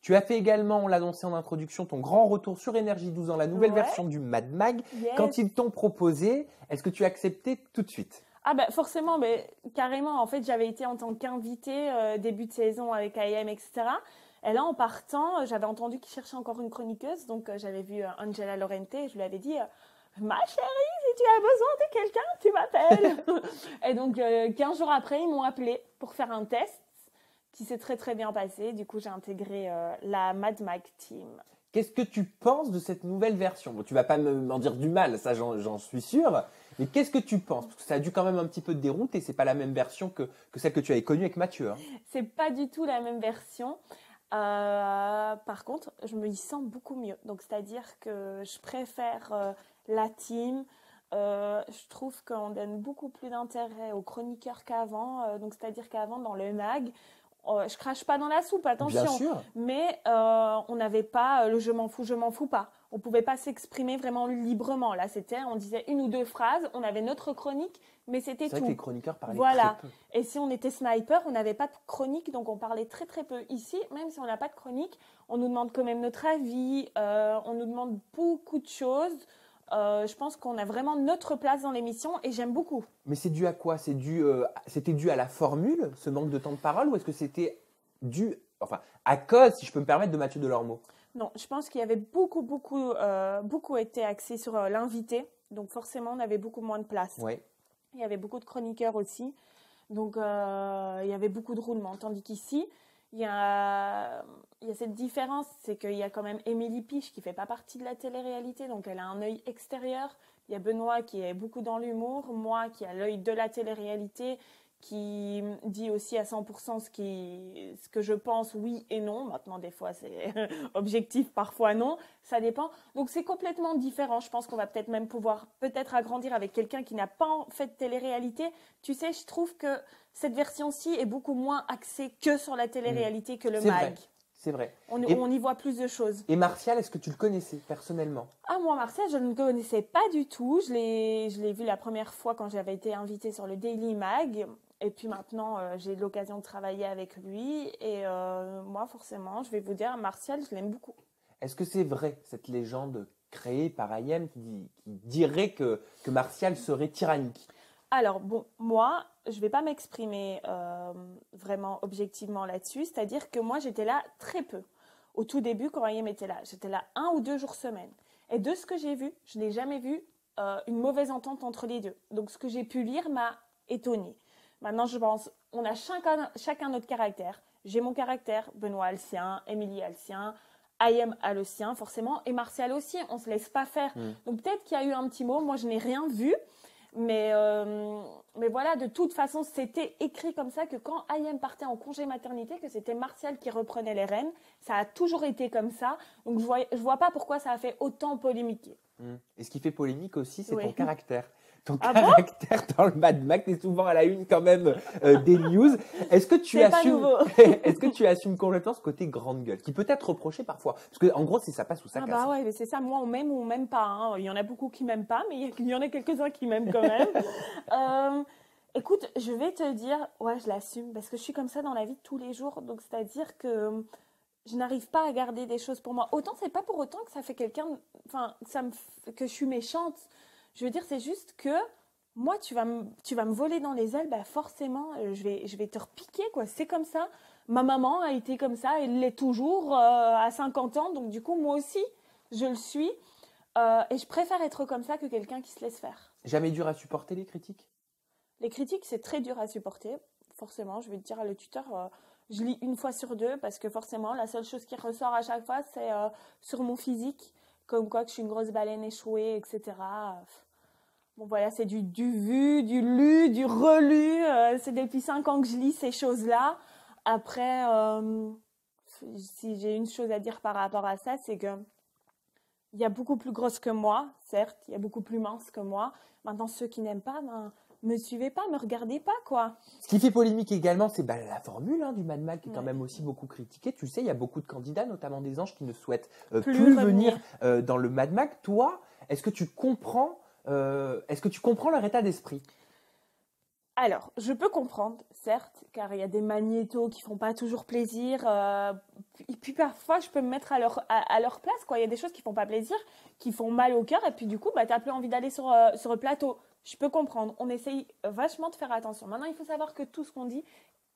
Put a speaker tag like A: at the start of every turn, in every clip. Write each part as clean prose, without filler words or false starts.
A: Tu as fait également, on l'a annoncé en introduction, ton grand retour sur Énergie 12 dans la nouvelle
B: Ouais.
A: version du Mad Mag.
B: Yes.
A: Quand ils t'ont proposé, est-ce que tu as accepté tout de suite?
B: Ah bah forcément, mais carrément, en fait, j'avais été en tant qu'invitée début de saison avec IM, etc. Et là, en partant, j'avais entendu qu'ils cherchaient encore une chroniqueuse, donc j'avais vu Angela Lorente, et je lui avais dit ma chérie, si tu as besoin de quelqu'un, tu m'appelles. Et donc, 15 jours après, ils m'ont appelé pour faire un test qui s'est très très bien passé. Du coup, j'ai intégré la Mad Mag Team.
A: Qu'est-ce que tu penses de cette nouvelle version? Bon, tu vas pas m'en dire du mal, ça j'en suis sûr. Mais qu'est-ce que tu penses? Parce que ça a dû quand même un petit peu te dérouter. C'est pas la même version que celle que tu avais connue avec Mathieu. Hein.
B: C'est pas du tout la même version. Par contre, je me y sens beaucoup mieux. Donc, c'est-à-dire que je préfère la team. Je trouve qu'on donne beaucoup plus d'intérêt aux chroniqueurs qu'avant. Donc, c'est-à-dire qu'avant, dans le mag, je crache pas dans la soupe, attention.
A: Bien sûr.
B: Mais on n'avait pas le je m'en fous pas. On pouvait pas s'exprimer vraiment librement. Là, on disait une ou deux phrases, on avait notre chronique, mais c'était
A: C'est vrai
B: tout.
A: que les chroniqueurs parlaient
B: Voilà.
A: très peu.
B: Et si on était sniper, on n'avait pas de chronique, donc on parlait très très peu. Ici, même si on n'a pas de chronique, on nous demande quand même notre avis, on nous demande beaucoup de choses. Je pense qu'on a vraiment notre place dans l'émission et j'aime beaucoup.
A: Mais c'est dû à quoi? C'était dû à la formule, ce manque de temps de parole, ou est-ce que c'était dû, enfin, à cause, si je peux me permettre, de Mathieu Delormeau?
B: Non, je pense qu'il y avait beaucoup été axé sur l'invité, donc forcément on avait beaucoup moins de place.
A: Ouais.
B: Il y avait beaucoup de chroniqueurs aussi, donc il y avait beaucoup de roulements. Tandis qu'ici, il y a cette différence, c'est qu'il y a quand même Émilie Piche qui fait pas partie de la télé-réalité, donc elle a un œil extérieur. Il y a Benoît qui est beaucoup dans l'humour, moi qui a l'œil de la télé-réalité, qui dit aussi à 100% ce que je pense, oui et non. Maintenant, des fois, c'est objectif, parfois non. Ça dépend. Donc, c'est complètement différent. Je pense qu'on va peut-être même pouvoir agrandir avec quelqu'un qui n'a pas fait de télé-réalité. Tu sais, je trouve que cette version-ci est beaucoup moins axée que sur la télé-réalité que le
A: C'est
B: mag.
A: vrai. C'est vrai.
B: On y voit plus de choses.
A: Et Martial, est-ce que tu le connaissais personnellement?
B: Ah, moi, Martial, je ne le connaissais pas du tout. Je l'ai vu la première fois quand j'avais été invitée sur le Daily Mag. Et puis maintenant, j'ai l'occasion de travailler avec lui. Et moi, forcément, je vais vous dire, Martial, je l'aime beaucoup.
A: Est-ce que c'est vrai, cette légende créée par IM qui dirait que Martial serait tyrannique?
B: Alors, bon, moi, je ne vais pas m'exprimer vraiment objectivement là-dessus. C'est-à-dire que moi, j'étais là très peu. Au tout début, quand IM était là, j'étais là 1 ou 2 jours semaine. Et de ce que j'ai vu, je n'ai jamais vu une mauvaise entente entre les deux. Donc, ce que j'ai pu lire m'a étonnée. Maintenant, je pense, on a chacun notre caractère. J'ai mon caractère, Benoît a le sien, Émilie a le sien, IM a le sien, forcément, et Martial aussi. On ne se laisse pas faire. Donc, peut-être qu'il y a eu un petit mot. Moi, je n'ai rien vu. Mais voilà, de toute façon, c'était écrit comme ça que quand IM partait en congé maternité, que c'était Martial qui reprenait les rênes. Ça a toujours été comme ça. Donc, je vois pas pourquoi ça a fait autant polémiquer.
A: Et ce qui fait polémique aussi, c'est
B: Oui.
A: ton caractère. Ton
B: Ah
A: caractère dans le Mad Max, tu es souvent à la une quand même des news. Est-ce que tu
B: C'est pas
A: assumes,
B: nouveau.
A: est-ce que tu assumes complètement ce côté grande gueule, qui peut être reproché parfois? Parce que en gros, si ça passe ou ça
B: Ah
A: casse.
B: bah ouais, mais c'est ça, moi on m'aime ou on m'aime pas. Hein. Il y en a beaucoup qui m'aiment pas, mais il y en a quelques-uns qui m'aiment quand même. Écoute, je vais te dire, ouais, je l'assume, parce que je suis comme ça dans la vie de tous les jours. Donc c'est-à-dire que je n'arrive pas à garder des choses pour moi. Autant c'est pas pour autant que ça fait que je suis méchante. Je veux dire, c'est juste que moi, tu vas me voler dans les ailes, bah forcément, je vais te repiquer, quoi. C'est comme ça. Ma maman a été comme ça, elle l'est toujours à 50 ans, donc du coup, moi aussi, je le suis. Et je préfère être comme ça que quelqu'un qui se laisse faire.
A: Jamais dur à supporter les critiques?
B: Les critiques, c'est très dur à supporter, forcément. Je vais te dire, le tuteur, je lis 1 fois sur 2, parce que forcément, la seule chose qui ressort à chaque fois, c'est sur mon physique, comme quoi que je suis une grosse baleine échouée, etc. Bon, voilà, c'est du vu, du lu, du relu. C'est depuis 5 ans que je lis ces choses-là. Après, si j'ai une chose à dire par rapport à ça, c'est que il y a beaucoup plus grosse que moi, certes. Il y a beaucoup plus mince que moi. Maintenant, ceux qui n'aiment pas, ben, me suivez pas, me regardez pas, quoi.
A: Ce qui fait polémique également, c'est la formule du Mad Mag qui est quand
B: Ouais.
A: même aussi beaucoup critiquée. Tu sais, il y a beaucoup de candidats, notamment des anges, qui ne souhaitent
B: Plus
A: plus
B: revenir.
A: venir dans le Mad Mag. Toi, est-ce que tu comprends leur état d'esprit?
B: Alors, je peux comprendre, certes, car il y a des magnétos qui font pas toujours plaisir. Et puis parfois, je peux me mettre à leur place, quoi. Il y a des choses qui font pas plaisir, qui font mal au cœur, et puis du coup, bah, t'as plus envie d'aller sur le plateau. Je peux comprendre. On essaye vachement de faire attention. Maintenant, il faut savoir que tout ce qu'on dit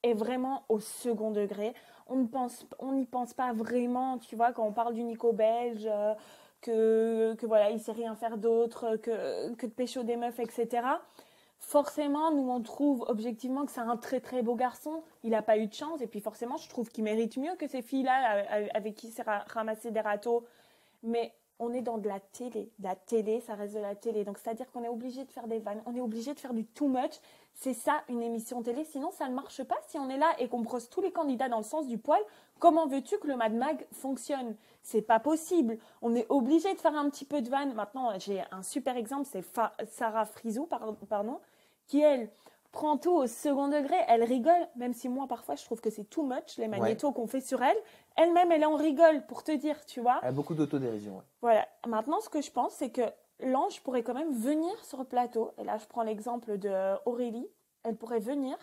B: est vraiment au second degré. On n'y pense pas vraiment, tu vois, quand on parle du Nico belge, que voilà, il sait rien faire d'autre, que de pécho des meufs, etc. Forcément, nous, on trouve objectivement que c'est un très très beau garçon. Il n'a pas eu de chance. Et puis forcément, je trouve qu'il mérite mieux que ces filles-là avec qui il s'est ramassé des râteaux. Mais on est dans de la télé. De la télé, ça reste de la télé. Donc, c'est-à-dire qu'on est obligé de faire des vannes. On est obligé de faire du too much. C'est ça, une émission télé. Sinon, ça ne marche pas. Si on est là et qu'on brosse tous les candidats dans le sens du poil, comment veux-tu que le Mad Mag fonctionne? C'est pas possible. On est obligé de faire un petit peu de vannes. Maintenant, j'ai un super exemple. C'est Sarah Frizou, pardon, qui, elle, prend tout au second degré. Elle rigole, même si moi, parfois, je trouve que c'est too much, les magnétos qu'on fait sur elle. Elle-même, elle en rigole, pour te dire, tu vois.
A: Elle a beaucoup d'autodérision. Ouais.
B: Voilà. Maintenant, ce que je pense, c'est que l'ange pourrait quand même venir sur le plateau. Et là, je prends l'exemple d'Aurélie. Elle pourrait venir.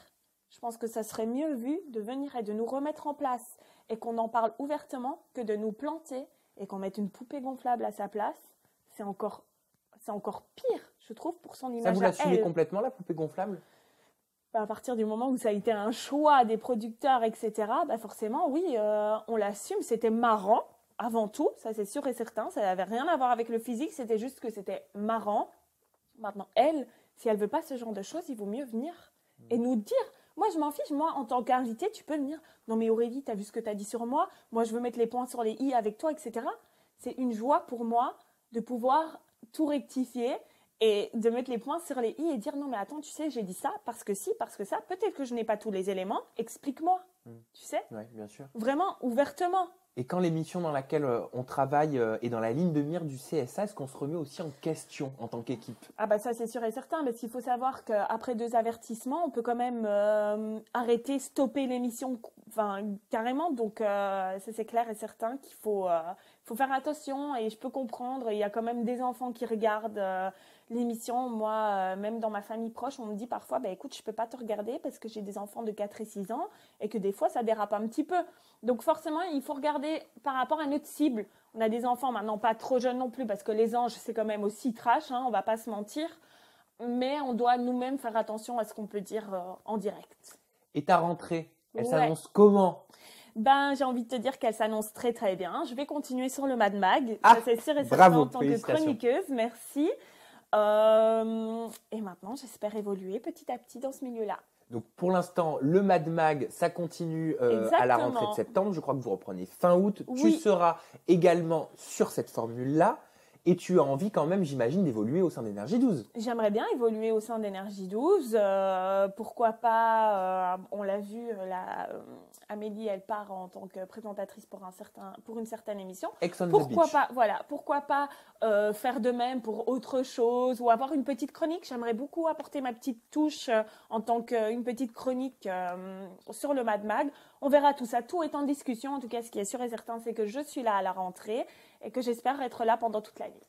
B: Je pense que ça serait mieux vu de venir et de nous remettre en place et qu'on en parle ouvertement que de nous planter et qu'on mette une poupée gonflable à sa place. C'est encore pire, je trouve, pour son image.
A: Ça, vous l'assumez complètement, la poupée gonflable?
B: À partir du moment où ça a été un choix des producteurs, etc., bah forcément, oui, on l'assume. C'était marrant, avant tout, ça c'est sûr et certain. Ça n'avait rien à voir avec le physique, c'était juste que c'était marrant. Maintenant, elle, si elle veut pas ce genre de choses, il vaut mieux venir et nous dire. Moi, je m'en fiche. Moi, en tant qu'invitée, tu peux venir. Non, mais Aurélie, tu as vu ce que tu as dit sur moi. Moi, je veux mettre les points sur les i avec toi, etc. C'est une joie pour moi de pouvoir tout rectifier et de mettre les points sur les i et dire non, mais attends, tu sais, j'ai dit ça parce que si, parce que ça. Peut-être que je n'ai pas tous les éléments. Explique-moi. Tu sais?
A: Oui, bien sûr.
B: Vraiment, ouvertement.
A: Et quand l'émission dans laquelle on travaille est dans la ligne de mire du CSA, est-ce qu'on se remet aussi en question en tant qu'équipe?
B: Ah bah ça c'est sûr et certain, mais il faut savoir qu'après 2 avertissements, on peut quand même arrêter, stopper l'émission carrément. Donc ça c'est clair et certain qu'il faut faire attention et je peux comprendre. Il y a quand même des enfants qui regardent l'émission. Moi, même dans ma famille proche, on me dit parfois, bah, écoute, je peux pas te regarder parce que j'ai des enfants de 4 et 6 ans et que des fois ça dérape un petit peu. Donc forcément, il faut regarder par rapport à notre cible. On a des enfants maintenant pas trop jeunes non plus parce que les anges, c'est quand même aussi trash, hein, on va pas se mentir. Mais on doit nous-mêmes faire attention à ce qu'on peut dire en direct.
A: Et ta rentrée, elle s'annonce comment?
B: Ben, j'ai envie de te dire qu'elle s'annonce très très bien. Je vais continuer sur le Mad Mag.
A: Ah,
B: ça, c'est sûr et certain
A: bravo,
B: en tant que chroniqueuse. Merci. Et maintenant, j'espère évoluer petit à petit dans ce milieu-là.
A: Donc pour l'instant, le Mad Mag, ça continue à la rentrée de septembre. Je crois que vous reprenez fin août. Oui. Tu seras également sur cette formule-là. Et tu as envie quand même, j'imagine, d'évoluer au sein d'Énergie 12.
B: J'aimerais bien évoluer au sein d'Énergie 12. Pourquoi pas, on l'a vu, Amélie, elle part en tant que présentatrice pour une certaine émission.
A: Ex on the Beach.
B: Pourquoi pas faire de même pour autre chose ou avoir une petite chronique. J'aimerais beaucoup apporter ma petite touche en tant qu'une petite chronique sur le Mad Mag. On verra tout ça. Tout est en discussion. En tout cas, ce qui est sûr et certain, c'est que je suis là à la rentrée et que j'espère être là pendant toute l'année.